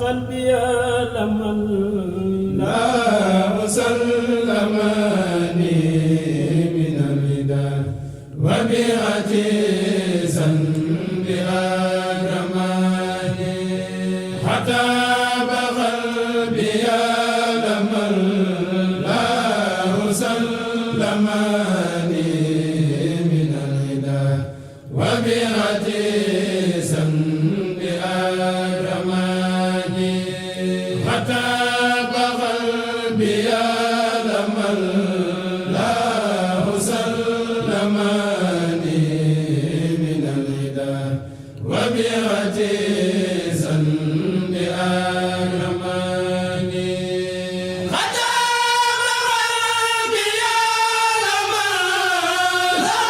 قلبي لمن لا سلمني من الردى وبعتيزا بأكرماني حتى بقلبي لمن لا سلمني من الردى وبعتيزا بأكرماني حتى بقلبي لمن لا سلمني من الردى وبعتيزا بأكرماني حتى بقلبي لمن لا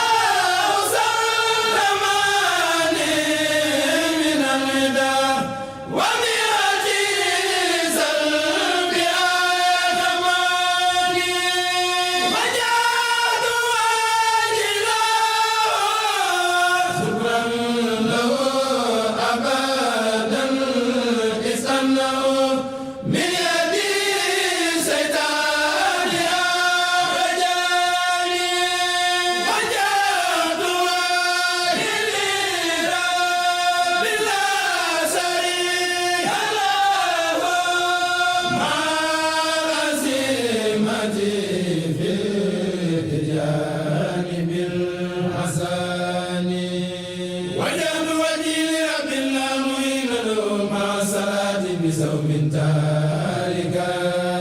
سلمني من الردى وبعتيزا بأكرماني وجعت واجلا شكرا له أبدا إذ أنه من يدي سيطان أخرجاني وجعت واجلا بلا شريك له مع العزيمة في الجانب الحسن وجعل وجهي لرب لا معين له مع الصلاة بصوم تارك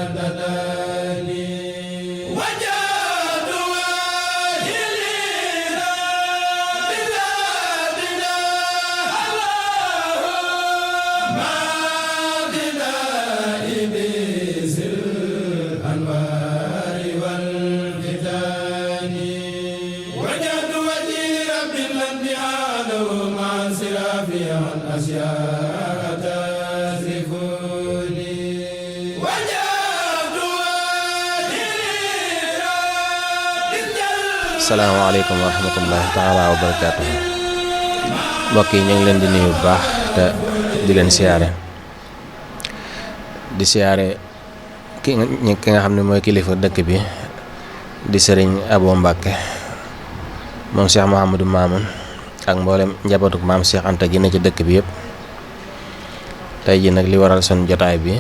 الدلال وجعل وجهي لرب لا مع غناء بذي الأنوار والفتان وجهت وجهي لرب الأنبياء له مع انصرافي عن أشياء تصرفني وجهت وجهي لرب الجلال. salaamaaleykum wa rahmatullahi taala wa barakaatuhu. mbokk yi ñu ngi leen di nuyu bu baax te di leen siyaare ki nga xam ne mooy kilifa dëkk bi di sëriñ Abo Mbàkke moom Cheikh Mouhamadou Mamoun ak mboolem njabootuk maam Cheikh Anta gi ne ci dëkk bi yëpp. tey ji nag li waral sunu jotaay bi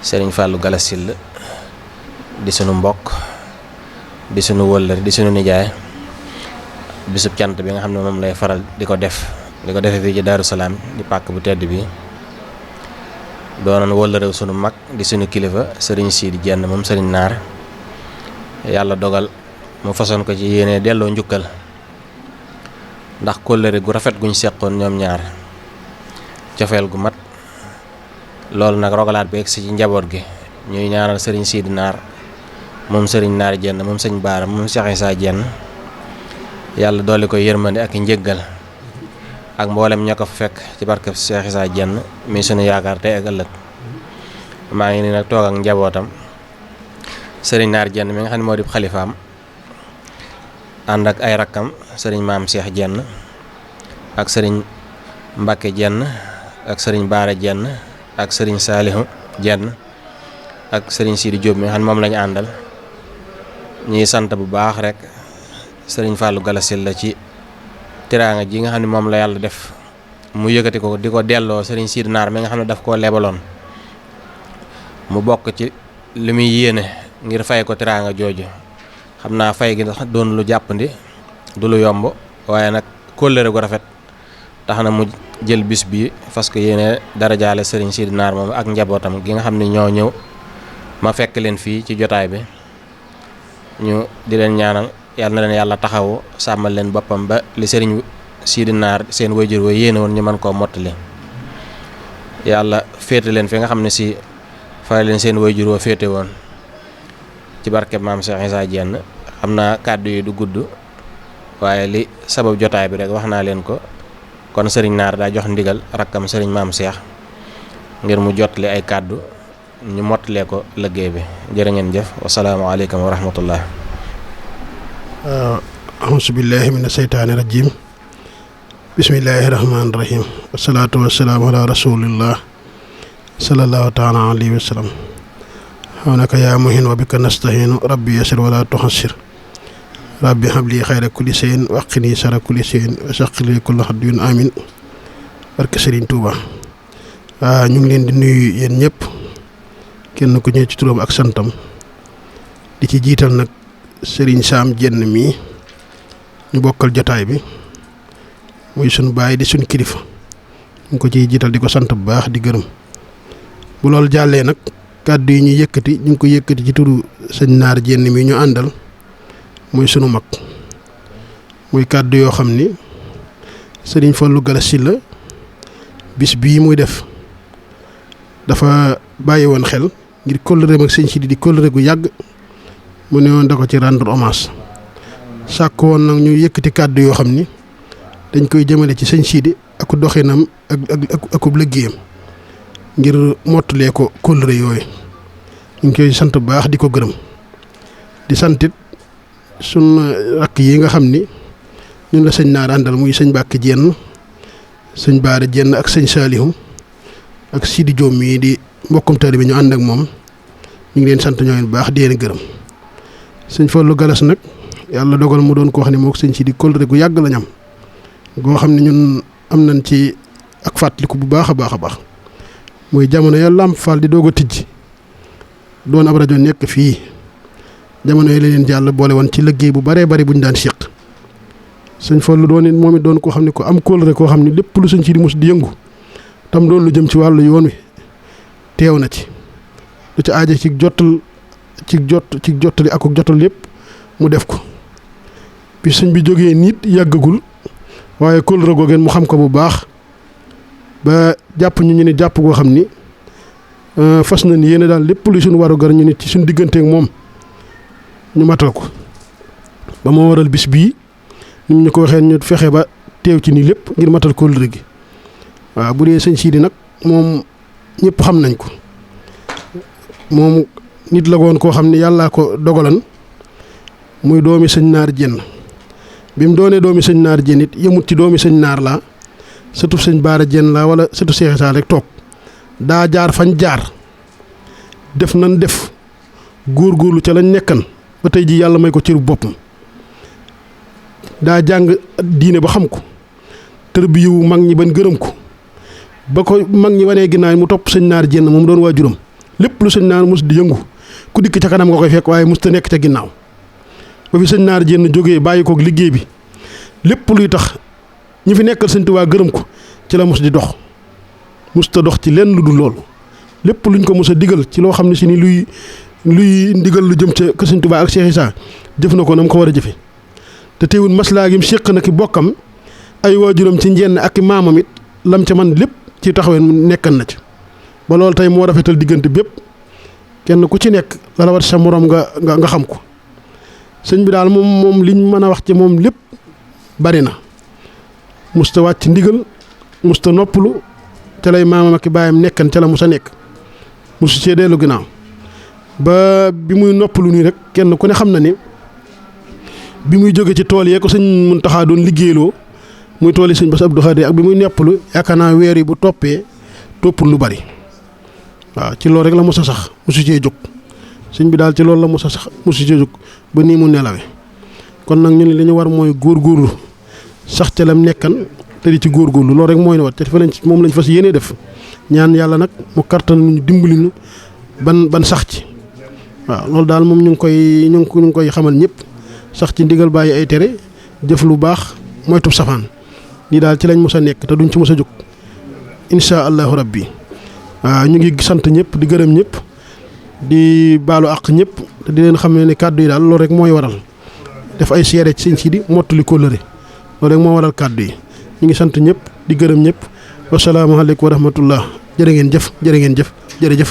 sëriñ Fallou Galasil di sunu mbokk di sunu wëllër di sunu nijaay bisub cant bi nga xam ne moom lay faral di ko defee fii ci Daaru Salaam di pàkk bu tedd bi doonoon wëllërew sunu mag di sunu kilifa sëriñ Sidi Jenn moom sëriñ Naar yàlla dogal mu façon ko ci yéene delloo njukkal ndax kóllëre gu rafet guñ seqoon ñoom ñaar cofeel gu mat loolu nag rogalaat bi egsi ci njaboot gi ñuy ñaanal sëriñ Sidi Naar moom sëriñ Naar Jenn moom sëñ Baara moom Cheikh Issa Jenn yàlla dolli ko yërmande ak njëggal ak mboolem ña ko fa fekk ci barkeb Cheikh Issa Jenn mi sunu yaakaar tey ak ëllëg. maa ngi nii nag toog ak njabootam sëriñ Naar Jenn mi nga xam ne moo di xalifaam ànd ak ay rakkam sëriñ Maam Cheikh Jenn ak sëriñ Mbacke Jenn ak sëriñ Baara Jenn ak sëriñ Saalihu Jenn ak sëriñ Sidi Diop mi nga xam ne moom lañu àndal ñuy sant bu baax rek sëriñ Fallou Galasil la ci teraanga ji nga xam ne moom la yàlla def mu yëkkati ko di ko delloo sëriñ Sidi Naar mi nga xam ne daf koo lebaloon mu bokk ci li muy yéene ngir fay ko teraanga jooju. xam naa fay gi ndax doon lu jàppandi du lu yomb waaye nag kóllëre gu rafet tax na mu jël bis bi parce que yéene dara jaale sëriñ Sidi Naar moom ak njabootam gi nga xam ne ñoo ñëw ma fekk leen fii ci jotaay bi ñu di leen ñaanal yàlla na leen yàlla taxawu sàmmal leen boppam ba li sëriñ Sidi Naar seen wayjur wa yéene woon ñu mën koo mottali yàlla féete leen fi nga xam ne si fa leen seen wayjur wa féete woon ci barkeb maam Cheikh Issa Jenn. xam naa kàddu yi du gudd waaye li sabab jotaay bi rek wax naa leen ko kon sëriñ Naar daa jox ndigal rakkam sëriñ maam Cheikh ngir mu jottali ay kàddu ñu mottalee ko liggéey bi jërë ngeen jëf wasalaamaaleykum wa rahmatullah. auzu billahi mina seytaani rajim bismillahi rahmaani rahim wasalaatu wasalaamu ala rasulillah sallallahu taala alayhi wa sallam xawnaka yaa muhin wa bika nastahinu rabbi yasir wala tuhassir rabbi habli xayra kulli shay'in wa qini sharra kulli shay'in wa saqili kulli haddin amin barke Serigne Touba. ñu ngi leen di nuyu yéen ñëpp kenn ku ñëw ci turam ak santam di ci jiital nag Serigne Sam Diène mii ñu bokkal jotaay bi muy sunu baay di sunu kilifa ñu ko ciy jiital di ko sant bu baax di gërëm bu loolu jàllee nag kàddu yi ñu yëkkati ñu ngi ko yëkkati ci turu sëñ Naar Diène mi ñu àndal muy sunu mag muy kàddu yoo xam ni Serigne Fallou Galass Sylla bis bii muy def dafa bàyyi woon xel ngir kóllëreem ak sëñ Sidi di kóllëre gu yàgg mu ne woon da ko ci rendre hommage sàkk woon nag ñu yëkkati kàddu yoo xam ni dañ koy jëmale ci sëñ Sidi ak doxinam ak liggéeyam ngir mottalee ko kóllëre yooyu ñu ngi koy sant bu baax di ko gërëm di santit sun rakk yi nga xam ni ñun la sëñ Naar àndal muy sëñ Mbàkke Diène sëñ Baara Diène ak sëñ Salihu ak Sidi Diom mii di mbokkum taalibe bi ñu ànd ak moom ñu ngi leen sant ñoo bu baax di leen gërëm sëñ Fallou Galass nag yàlla dogal mu doon ko wax ne moo ko sëñ Sidi kóllëre gu yàgg la ñam goo xam ne ñun am nañ ci ak fàttaliku bu baax a baax a baax muy jamono ya Lamp Fall di doog a tijji doon ab rajo nekk fii jamono yi la leen jàll boole woon ci liggéey bu baree bari bu ñu daan séq sëñ Fallou doon it moom it doon koo xam ne ko am kóllëre koo xam ne lépp lu sëñ Sidi mos di yëngu tam doon lu jëm ci wàllu yoon wi teew na ci lu ci aaje ci jottali ak jotal lépp mu def ko bi sëñ bi jógee nit yàggagul waaye kóllëre googeen mu xam ko bu baax ba jàpp ñu ne jàpp goo xam ni fas na ni yéen daal lépp lu suñu waru gar ñu nit ci suñu digganteek moom ñu matal ko ba moo waral bis bii ni ñu ko waxee ñu fexe ba teew ci nii lépp ngir matal kóllëre gi waaw bu dee sëñ Sidi nag moom ñëpp xam nañ ko moom nit la woon koo xam ne yàllaa ko dogalan muy doomi sëñ Naar Diène bi mu doonee doomi sëñ Naar Diène it yëmut ci doomi sëñ Naar laa sëtu sëñ Baara Diène laa wala sëtu Cheikh Issa rek toog daa jaar fañ jaar def nan def góorgóorlu ca lañ nekkan ba tey ji yàlla may ko cëru boppam daa jàng diine ba xam ko tërbiyu mag ñi ban gërëm ko ba ko mag ñi wanee ginnaaw mu topp sëñ Naar Diène moom doon waajuram lépp lu sëñ Naar mos di yëngu ku dikk ca kanam nga koy fekk waaye mos ta nekk ca ginnaaw ba fi sëñ Naar Diène jógee bàyyi koog liggéey bi lépp luy tax ñi fi nekkal sëñ Tuubaa gërëm ko ci la mos di dox mos ta dox ci lenn lu dul loolu lépp luñ ko mos a digal ci loo xam ne si ni luy ndigal lu jëm ca kër sëñ Tuubaa ak Cheikh Issa jëf na ko na mu ko war a jëfe te teewul maslaa gi mu séq na ki bokkam ay waajuram ci njenn ak i maamam it lam ca man lépp ci taxawee nekkan na ci ba loolu tey moo rafetal diggante bépp kenn ku ci nekk la war sa morom nga xam ko sëñ bi daal moom liñ mën a wax ci moom lépp bari na musta wàcc ndigal musta noppalu ca lay maamam ak i baayam nekkan ca la musa nekk musu cee dellu ginnaaw ba bi muy noppalu nii rek kenn ku ne xam na ni bi muy jóge ci tool yee ko sëñ Muntaxa doon liggéeyloo muy tool yi sëñ Bass Abdou Khadir ak bi muy noppalu yaakaar naa weer yi bu toppul lu bari waaw ci loolu rek la mos a sax mosu cee jóg sëñ bi daal ci loolu la mos a sax mosu cee jóg ba nii mu nelawe kon nag ñu ne li ñu war mooy góorgóorlu sax ca lam nekkan te di ci góorgóorlu loolu rek mooy ne wat te moom lañ fas yéenee def ñaan yàlla nag mu kartan ñu dimbali ñu ban sax ci waaw loolu daal moom ñu ngi koy xamal ñëpp sax ci ndigal bàyyi ay tere jëf lu baax moytu safaan lii daal ci lañ mos a nekk te duñ ci mos a jóg incha allahu rabbi waaw ñu ngi sant ñëpp di gërëm ñëpp di baalu àq ñëpp te di leen xam ne kàddu yi daal loolu rek mooy waral def ay seere ci sëñ Sidi mottali kóllëre loolu rek moo waral kàddu yi ñu ngi sant ñëpp di gërëm ñëpp wasalaamaaleykum wa rahmatullah jërë ngeen jëf jërëjëf